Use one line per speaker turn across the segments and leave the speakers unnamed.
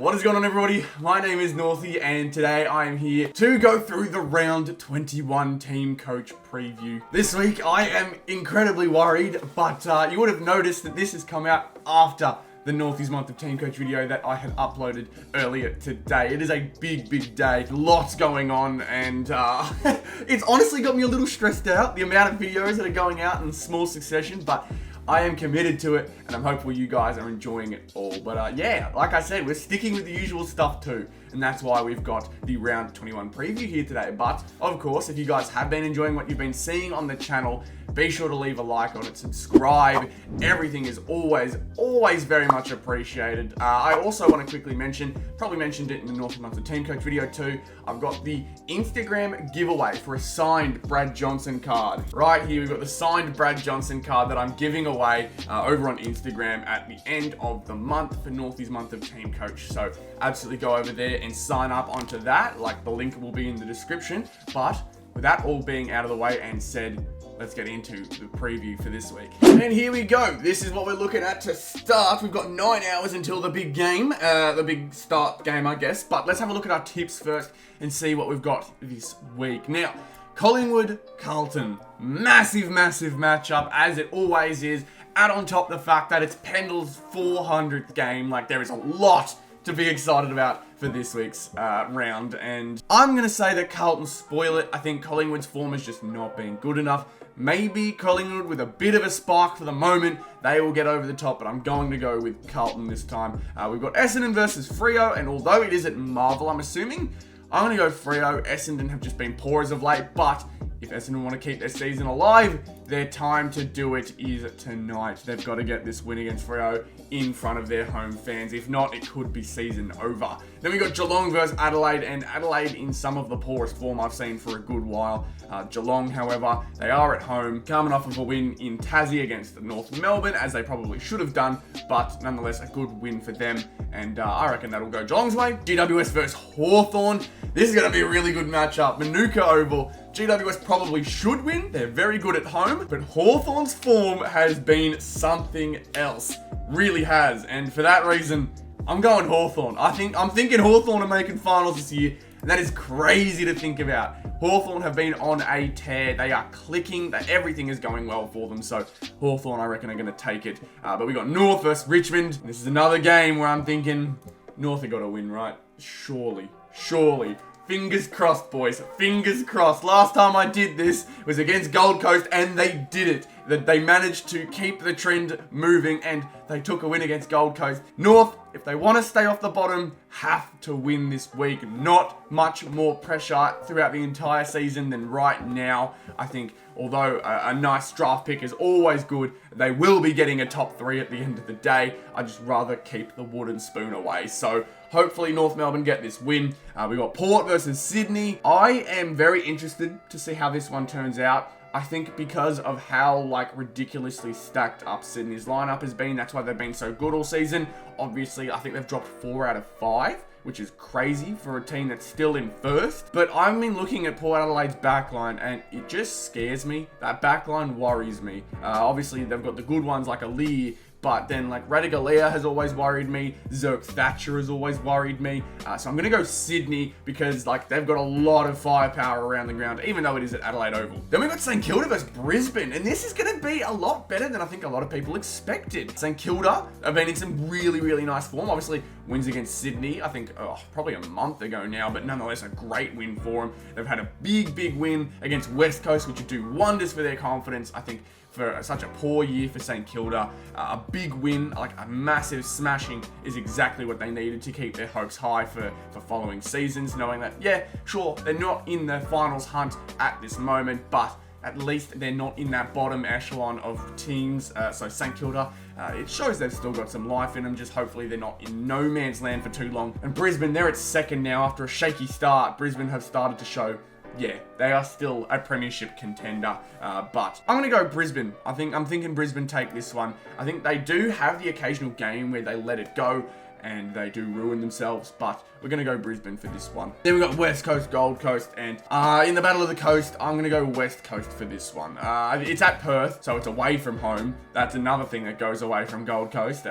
What is going on, everybody? My name is Northy, and today I am here to go through the round 21 team coach preview. This week I am incredibly worried, but you would have noticed that this has come out after the Northy's month of team coach video that I had uploaded earlier today. It is a big day, lots going on, and it's honestly got me a little stressed out, the amount of videos that are going out in small succession, but I am committed to it, and I'm hopeful you guys are enjoying it all. But yeah, like I said, we're sticking with the usual stuff too, and that's why we've got the round 21 preview here today. But of course, if you guys have been enjoying what you've been seeing on the channel, be sure to leave a like on it, subscribe. Everything is always very much appreciated. I also want to quickly mention, probably mentioned it in the Northy Month of Team Coach video too, I've got the Instagram giveaway for a signed Brad Johnson card. Right here, we've got the signed Brad Johnson card that I'm giving away over on Instagram at the end of the month for Northy's Month of Team Coach. So absolutely go over there and sign up onto that. Like, the link will be in the description. But with that all being out of the way and said, let's get into the preview for this week. And here we go. This is what we're looking at to start. We've got 9 hours until the big game, the big start game, I guess. But let's have a look at our tips first and see what we've got this week. Now, Collingwood, Carlton. Massive matchup, as it always is. Add on top the fact that it's Pendle's 400th game. Like, there is a lot to be excited about for this week's round, and I'm going to say that Carlton spoil it. I think Collingwood's form has just not been good enough. Maybe Collingwood with a bit of a spark for the moment, they will get over the top, but I'm going to go with Carlton this time. We've got Essendon versus Freo, and although it is at Marvel, I'm assuming, I'm going to go Freo. Essendon have just been poor as of late, but if Essendon want to keep their season alive, their time to do it is tonight. They've got to get this win against Freo in front of their home fans. If not, it could be season over. Then we got Geelong versus Adelaide, and Adelaide in some of the poorest form I've seen for a good while. Geelong, however, they are at home, coming off of a win in Tassie against North Melbourne, as they probably should have done, but nonetheless a good win for them, and I reckon that'll go Geelong's way. GWS versus Hawthorn. This is going to be a really good matchup. Manuka Oval. GWS probably should win. They're very good at home, but Hawthorn's form has been something else. Really has, and for that reason, I'm going Hawthorn. I'm thinking Hawthorn are making finals this year, and that is crazy to think about. Hawthorn have been on a tear. They are clicking. Everything is going well for them. So Hawthorn, I reckon, are going to take it. But we got North versus Richmond. This is another game where I'm thinking North have got to win, right? Surely. Fingers crossed, boys. Fingers crossed. Last time I did this was against Gold Coast, and they did it. They managed to keep the trend moving, and they took a win against Gold Coast. North, if they want to stay off the bottom, have to win this week. Not much more pressure throughout the entire season than right now. I think, although a nice draft pick is always good, they will be getting a top 3 at the end of the day. I'd just rather keep the wooden spoon away. So hopefully North Melbourne get this win. We got Port versus Sydney. I am very interested to see how this one turns out. I think because of how, ridiculously stacked up Sydney's lineup has been, that's why they've been so good all season. Obviously, I think they've dropped 4 out of 5, which is crazy for a team that's still in first. But I've been looking at Port Adelaide's backline, and it just scares me. That backline worries me. Obviously, they've got the good ones like Ali, but then Radigalea has always worried me. Zerk Thatcher has always worried me. So I'm going to go Sydney because they've got a lot of firepower around the ground, even though it is at Adelaide Oval. Then we've got St Kilda versus Brisbane, and this is going to be a lot better than I think a lot of people expected. St Kilda have been in some really nice form. Obviously, wins against Sydney, I think probably a month ago now, but nonetheless a great win for them. They've had a big win against West Coast, which would do wonders for their confidence. I think for such a poor year for St Kilda, a big win, a massive smashing, is exactly what they needed to keep their hopes high for following seasons, knowing that, yeah, sure, they're not in the finals hunt at this moment, but at least they're not in that bottom echelon of teams. So St Kilda, it shows they've still got some life in them, just hopefully they're not in no man's land for too long. And Brisbane, they're at second now after a shaky start. Brisbane have started to show, yeah, they are still a premiership contender, but I'm going to go Brisbane. I'm thinking Brisbane take this one. I think they do have the occasional game where they let it go and they do ruin themselves, but we're going to go Brisbane for this one. Then we've got West Coast, Gold Coast, and in the Battle of the Coast, I'm going to go West Coast for this one. It's at Perth, so it's away from home. That's another thing that goes away from Gold Coast.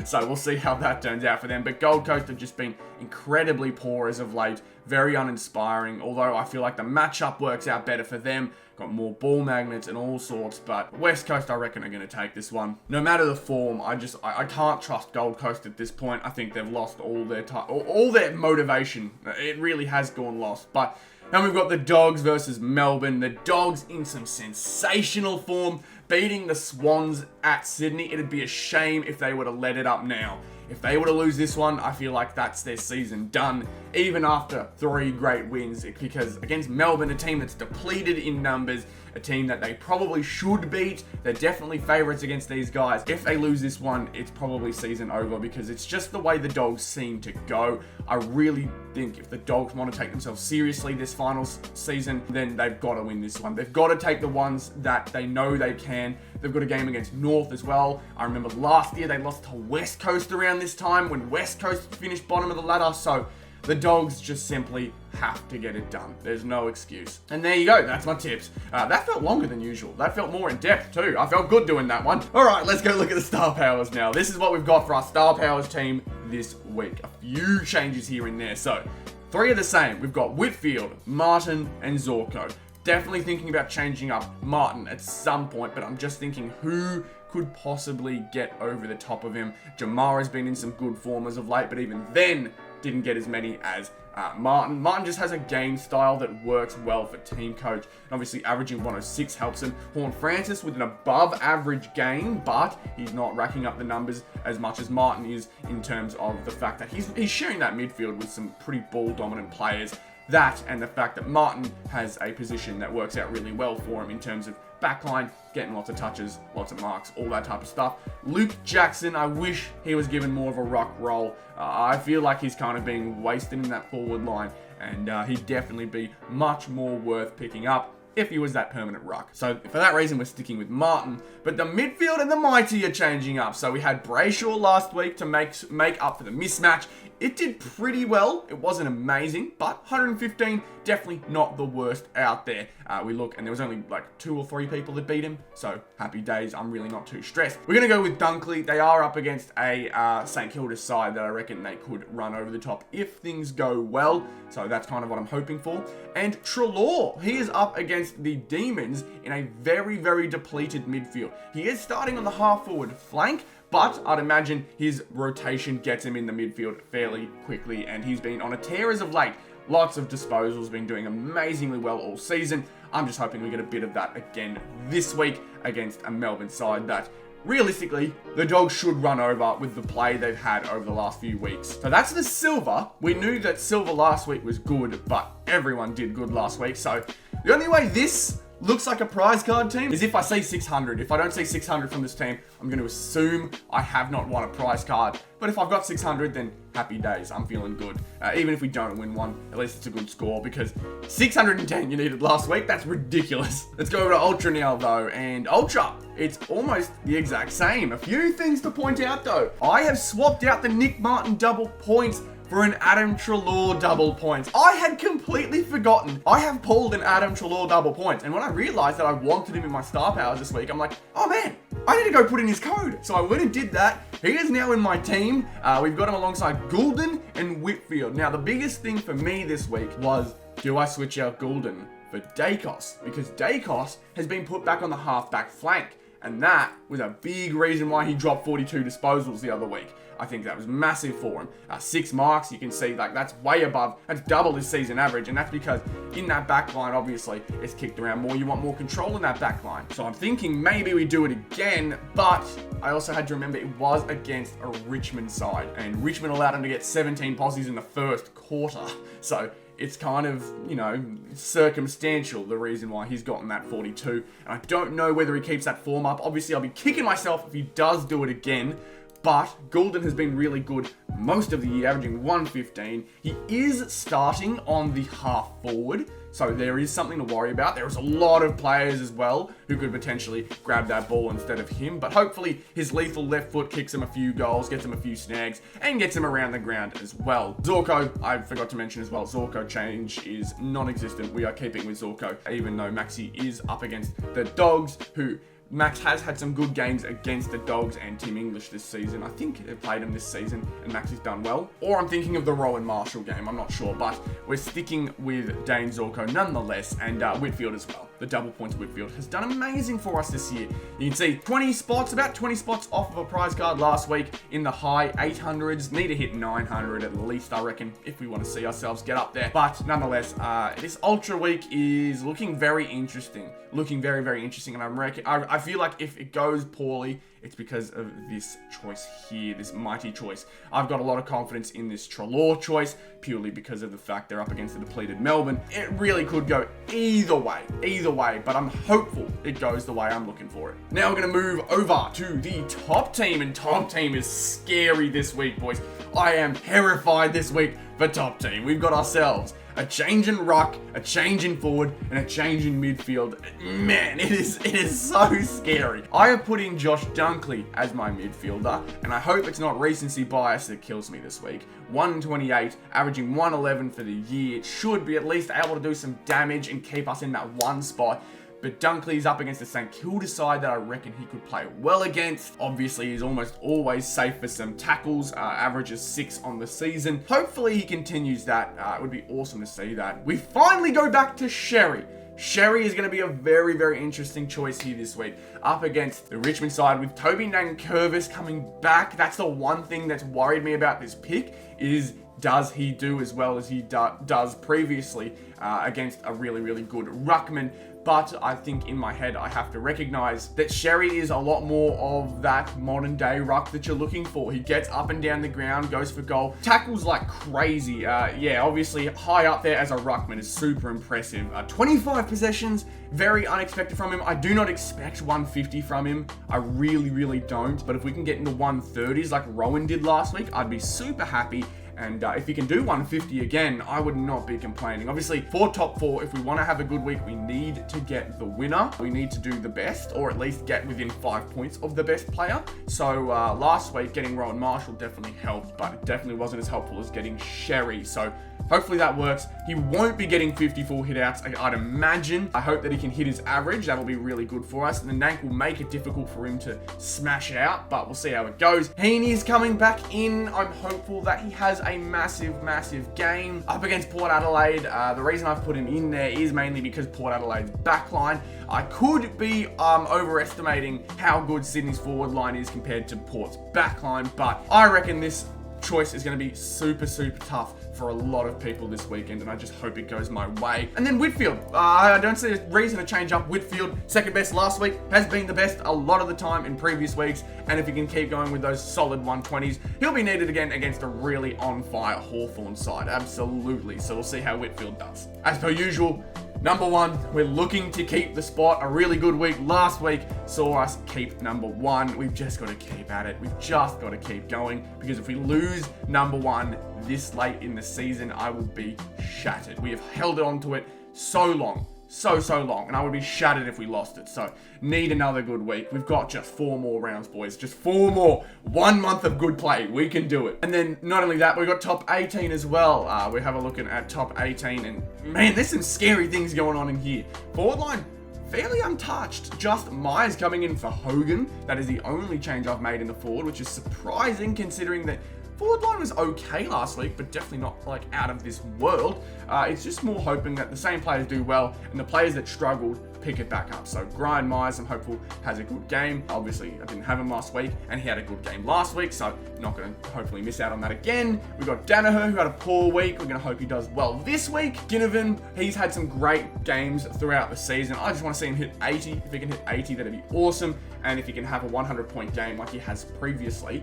So we'll see how that turns out for them. But Gold Coast have just been incredibly poor as of late. Very uninspiring, although I feel like the matchup works out better for them. Got more ball magnets and all sorts, but West Coast, I reckon, are going to take this one. No matter the form, I can't trust Gold Coast at this point. I think they've lost all their motivation. It really has gone lost. But now we've got the Dogs versus Melbourne. The Dogs in some sensational form, beating the Swans at Sydney. It'd be a shame if they were to let it up now. If they were to lose this one, I feel like that's their season done, even after 3 great wins, because against Melbourne, a team that's depleted in numbers, a team that they probably should beat, they're definitely favourites against these guys. If they lose this one, it's probably season over, because it's just the way the Dogs seem to go. I really think if the Dogs want to take themselves seriously this finals season, then they've got to win this one. They've got to take the ones that they know they can. They've got a game against North as well. I remember last year they lost to West Coast around this time when West Coast finished bottom of the ladder. So the Dogs just simply have to get it done. There's no excuse. And there you go. That's my tips. That felt longer than usual. That felt more in depth too. I felt good doing that one. All right, let's go look at the Star Powers now. This is what we've got for our Star Powers team this week. A few changes here and there. So 3 are the same. We've got Whitfield, Martin, and Zorko. Definitely thinking about changing up Martin at some point, but I'm just thinking who could possibly get over the top of him. Jamara's been in some good form as of late, but even then didn't get as many as Martin. Martin just has a game style that works well for Teamcoach, and obviously averaging 106 helps him. Horne-Francis with an above average game, but he's not racking up the numbers as much as Martin is in terms of the fact that he's sharing that midfield with some pretty ball dominant players. That and the fact that Martin has a position that works out really well for him in terms of backline, getting lots of touches, lots of marks, all that type of stuff. Luke Jackson, I wish he was given more of a ruck role. I feel like he's kind of being wasted in that forward line, and he'd definitely be much more worth picking up if he was that permanent ruck. So for that reason, we're sticking with Martin. But the midfield and the mighty are changing up. So we had Brayshaw last week to make up for the mismatch. It did pretty well. It wasn't amazing, but 115, definitely not the worst out there. We look, and there was only like 2 or 3 people that beat him, so happy days. I'm really not too stressed. We're going to go with Dunkley. They are up against a St Kilda side that I reckon they could run over the top if things go well, so that's kind of what I'm hoping for. And Treloar, he is up against the Demons in a very, very depleted midfield. He is starting on the half-forward flank, but I'd imagine his rotation gets him in the midfield fairly quickly, and he's been on a tear as of late. Lots of disposals, been doing amazingly well all season. I'm just hoping we get a bit of that again this week against a Melbourne side that, realistically, the Dogs should run over with the play they've had over the last few weeks. So that's the Silver. We knew that Silver last week was good, but everyone did good last week. So the only way this looks like a prize card team is if I see 600. If I don't see 600 from this team, I'm going to assume I have not won a prize card. But if I've got 600, then happy days. I'm feeling good. Even if we don't win one, at least it's a good score, because 610 you needed last week. That's ridiculous. Let's go over to Ultra now, though. And Ultra, it's almost the exact same. A few things to point out, though. I have swapped out the Nick Martin double points for an Adam Treloar double points. I had completely forgotten. I have pulled an Adam Treloar double points, and when I realized that I wanted him in my Star Powers this week, I'm like, oh man, I need to go put in his code. So I went and did that. He is now in my team. We've got him alongside Goulden and Whitfield. Now, the biggest thing for me this week was, do I switch out Goulden for Dacos? Because Dacos has been put back on the half-back flank, and that was a big reason why he dropped 42 disposals the other week. I think that was massive for him. 6 marks, you can see, like, that's way above, that's double his season average, and that's because in that back line, obviously, it's kicked around more. You want more control in that back line. So I'm thinking maybe we do it again, but I also had to remember it was against a Richmond side, and Richmond allowed him to get 17 posses in the first quarter. So it's kind of, you know, circumstantial, the reason why he's gotten that 42. And I don't know whether he keeps that form up. Obviously, I'll be kicking myself if he does do it again. but Goulden has been really good most of the year, averaging 115. He is starting on the half forward, so there is something to worry about. There's a lot of players as well who could potentially grab that ball instead of him, but hopefully his lethal left foot kicks him a few goals, gets him a few snags, and gets him around the ground as well. Zorko, I forgot to mention as well, Zorko change is non-existent. We are keeping with Zorko, even though Maxi is up against the Dogs, who Max has had some good games against the Dogs and Team English this season. I think they've played him this season and Max has done well. Or I'm thinking of the Rowan Marshall game, I'm not sure. But we're sticking with Dane Zorko nonetheless, and Whitfield as well. The double points Whitfield has done amazing for us this year. You can see 20 spots, about 20 spots off of a prize card last week in the high 800s. Need to hit 900 at least, I reckon, if we want to see ourselves get up there. But nonetheless, this Ultra Week is looking very interesting. Looking very, very interesting. And I feel like if it goes poorly, it's because of this choice here, this mighty choice. I've got a lot of confidence in this Treloar choice, purely because of the fact they're up against the depleted Melbourne. It really could go either way, but I'm hopeful it goes the way I'm looking for it. Now we're going to move over to the top team, and top team is scary this week, boys. I am terrified this week for top team. We've got ourselves a change in ruck, a change in forward, and a change in midfield. Man, it is so scary. I have put in Josh Dunkley as my midfielder, and I hope it's not recency bias that kills me this week. 128, averaging 111 for the year. It should be at least able to do some damage and keep us in that one spot. But Dunkley's up against the St Kilda side that I reckon he could play well against. Obviously, he's almost always safe for some tackles, averages 6 on the season. Hopefully, he continues that. It would be awesome to see that. We finally go back to Sherry. Sherry is going to be a very, very interesting choice here this week. Up against the Richmond side with Toby Nankervis coming back. That's the one thing that's worried me about this pick is, does he do as well as he does previously against a really, really good ruckman? But I think in my head, I have to recognize that Sherry is a lot more of that modern day ruck that you're looking for. He gets up and down the ground, goes for goal, tackles like crazy. Yeah, obviously high up there as a ruckman is super impressive. 25 possessions, very unexpected from him. I do not expect 150 from him. I really, really don't. But if we can get into 130s like Rowan did last week, I'd be super happy. And if he can do 150 again, I would not be complaining. Obviously, for top 4, if we want to have a good week, we need to get the winner. We need to do the best, or at least get within 5 points of the best player. So last week, getting Rowan Marshall definitely helped, but it definitely wasn't as helpful as getting Sherry. So hopefully that works. He won't be getting 54 hit-outs, I'd imagine. I hope that he can hit his average. That'll be really good for us. And the Nank will make it difficult for him to smash out, but we'll see how it goes. Heaney's coming back in. I'm hopeful that he has a massive, massive game up against Port Adelaide. The reason I've put him in there is mainly because Port Adelaide's backline. I could be overestimating how good Sydney's forward line is compared to Port's backline, but I reckon this choice is going to be super, super tough for a lot of people this weekend, and I just hope it goes my way. And then Whitfield. I don't see a reason to change up Whitfield. Second best last week, has been the best a lot of the time in previous weeks, and if he can keep going with those solid 120s, he'll be needed again against a really on-fire Hawthorn side. Absolutely. So we'll see how Whitfield does. As per usual, number 1, we're looking to keep the spot. A really good week last week saw us keep number 1. We've just got to keep at it. We've just got to keep going, because if we lose number 1 this late in the season, I will be shattered. We have held on to it so long. So long, and I would be shattered if we lost it. So need another good week. We've got just 4 more rounds, boys. Just 4 more. 1 month of good play. We can do it. And then not only that, we've got top 18 as well. We have a look at top 18, and man, there's some scary things going on in here. Forward line, fairly untouched. Just Myers coming in for Hogan. That is the only change I've made in the forward, which is surprising considering that forward line was okay last week, but definitely not like out of this world. It's just more hoping that the same players do well and the players that struggled pick it back up. So Brian Myers, I'm hopeful, has a good game. Obviously, I didn't have him last week, and he had a good game last week, so not going to hopefully miss out on that again. We've got Danaher, who had a poor week. We're going to hope he does well this week. Ginnivan, he's had some great games throughout the season. I just want to see him hit 80. If he can hit 80, that'd be awesome. And if he can have a 100-point game like he has previously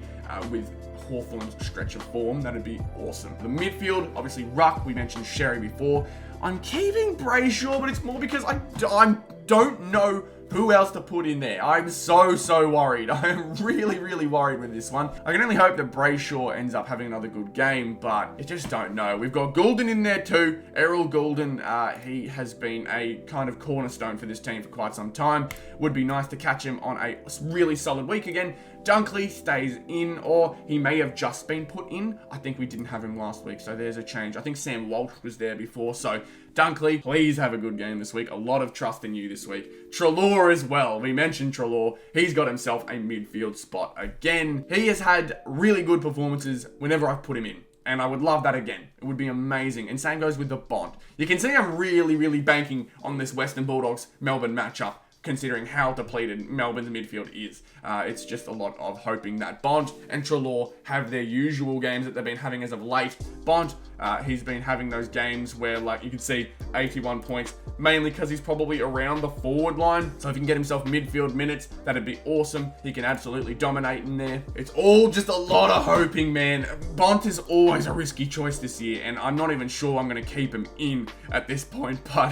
with Hawthorn's stretch of form, that'd be awesome. The midfield, obviously ruck, we mentioned Sherry before. I'm keeping Brayshaw, but it's more because I don't know who else to put in there. I'm so worried. I'm really worried with this one. I can only hope that Brayshaw ends up having another good game, but you just don't know. We've got Goulden in there too. Errol Goulden, he has been a kind of cornerstone for this team for quite some time. Would be nice to catch him on a really solid week again. Dunkley stays in, or he may have just been put in. I think we didn't have him last week, so there's a change. I think Sam Walsh was there before, so Dunkley, please have a good game this week. A lot of trust in you this week. Treloar as well. We mentioned Treloar. He's got himself a midfield spot again. He has had really good performances whenever I've put him in, and I would love that again. It would be amazing. And same goes with the Bond. You can see I'm really banking on this Western Bulldogs Melbourne matchup, considering how depleted Melbourne's midfield is. It's just a lot of hoping that Bond and Treloar have their usual games that they've been having as of late. Bond, he's been having those games where, like, you can see 81 points, mainly because he's probably around the forward line. So if he can get himself midfield minutes, that'd be awesome. He can absolutely dominate in there. It's all just a lot of hoping, man. Bond is always a risky choice this year, and I'm not even sure I'm going to keep him in at this point, but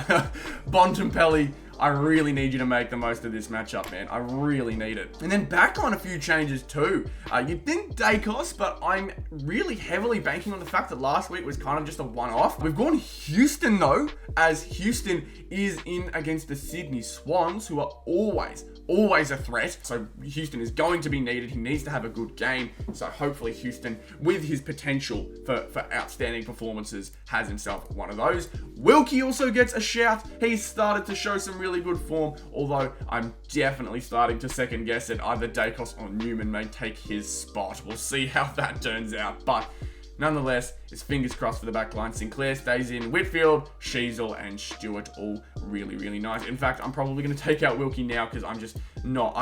Bontempelli, I really need you to make the most of this matchup, man. I really need it. And then back on a few changes too. You'd think Dacos, but I'm really heavily banking on the fact that last week was kind of just a one-off. We've gone Houston though, as Houston is in against the Sydney Swans, who are always a threat. So Houston is going to be needed. He needs to have a good game. So hopefully Houston, with his potential for outstanding performances, has himself one of those. Wilkie also gets a shout. He's started to show some really good form, although I'm definitely starting to second guess it. Either Dacos or Newman may take his spot. We'll see how that turns out. But nonetheless, it's fingers crossed for the back line. Sinclair stays in. Whitfield, Sheasel, and Stewart all really nice. In fact, I'm probably going to take out Wilkie now because I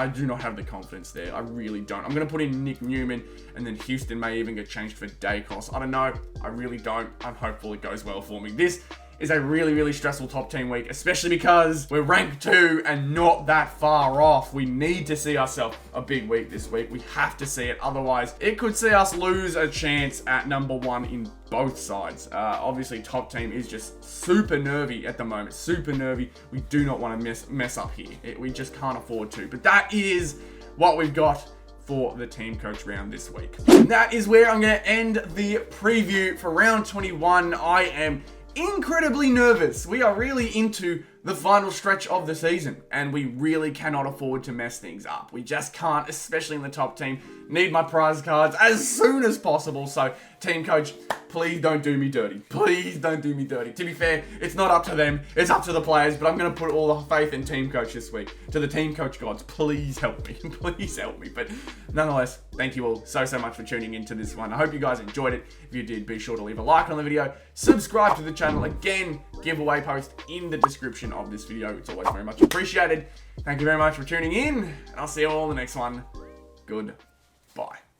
do not have the confidence there. I really don't. I'm going to put in Nick Newman, and then Houston may even get changed for Dacos. I don't know. I really don't. I'm hopeful it goes well for me. This is a really stressful top team week, especially because we're ranked 2 and not that far off. We need to see ourselves a big week this week. We have to see it. Otherwise, it could see us lose a chance at number 1 in both sides. Obviously, top team is just super nervy at the moment. Super nervy. We do not want to mess up here. We just can't afford to. But that is what we've got for the team coach round this week. And that is where I'm going to end the preview for round 21. I am incredibly nervous. We are really into the final stretch of the season, and we really cannot afford to mess things up. We just can't, especially in the top team. Need my prize cards as soon as possible. So, team coach, please don't do me dirty. Please don't do me dirty. To be fair, it's not up to them. It's up to the players, but I'm going to put all the faith in team coach this week. To the team coach gods, please help me. Please help me. But nonetheless, thank you all so much for tuning into this one. I hope you guys enjoyed it. If you did, be sure to leave a like on the video. Subscribe to the channel. Again, giveaway post in the description of this video. It's always very much appreciated. Thank you very much for tuning in, and I'll see you all in the next one. Goodbye.